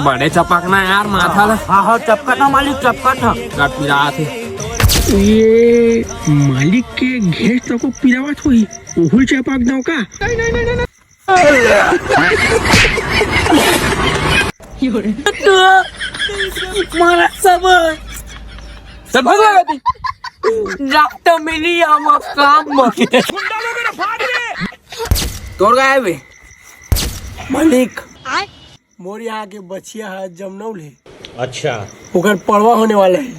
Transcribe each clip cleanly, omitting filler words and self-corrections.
बड़े चपकना यार माथा ला। हाँ हाँ चपकना मालिक चपकना। काट पिरा थे ये मालिक के घेस तो को पिरावत हुई ओहुल चपाक दो का। मारा सब चल भगवान डॉक्टर मिली हम काम तोड़ गए बे मालिक मोर यहाँ के बचिया है जमनौल है। अच्छा ओकर पड़वा होने वाला है।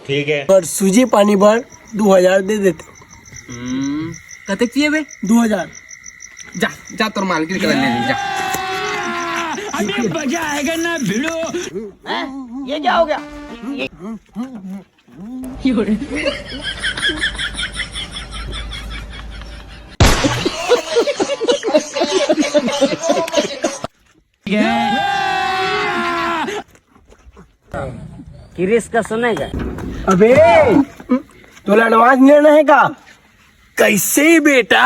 ठीक है। और सूजी पानी भर 2000 दे देते। कते किए बे 2000 जा जा तोर माल के निकल ले जा। अभी मजा आएगा ना भिड़ो। ये क्या हो गया? किरिस का सुनेगा? अबे तो एडवांस लेना है का? कैसे बेटा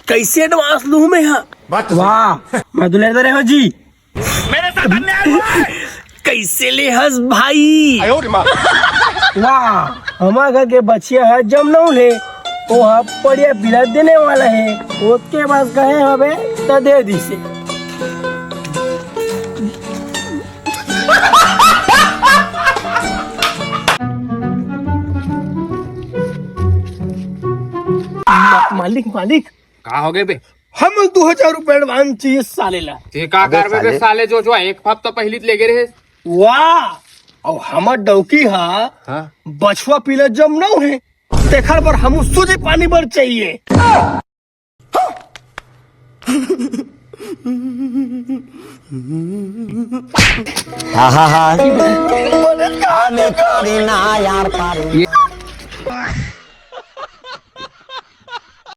कैसे एडवांस लूं मैं? हाँ वाह मधुले दे रहे हो जी मेरे साथ अन्याय हुआ है। कैसे ले हंस भाई वाह हमारे घर के बचिया है जमनौल है वो बढ़िया बिला देने वाला है उसके पास गए हमें तो दे दी से। मालिक मालिक का हो गए बे हम 2000 रुपए एडवांस चाहिए साले ला। ते का करबे बे साले जो एक हफ्ता पहले ले गए रहे। वाह और हमर डौकी हा हां बछुआ पीले जम न है देखर पर हम सूजी पानी भर चाहिए। हा हा हा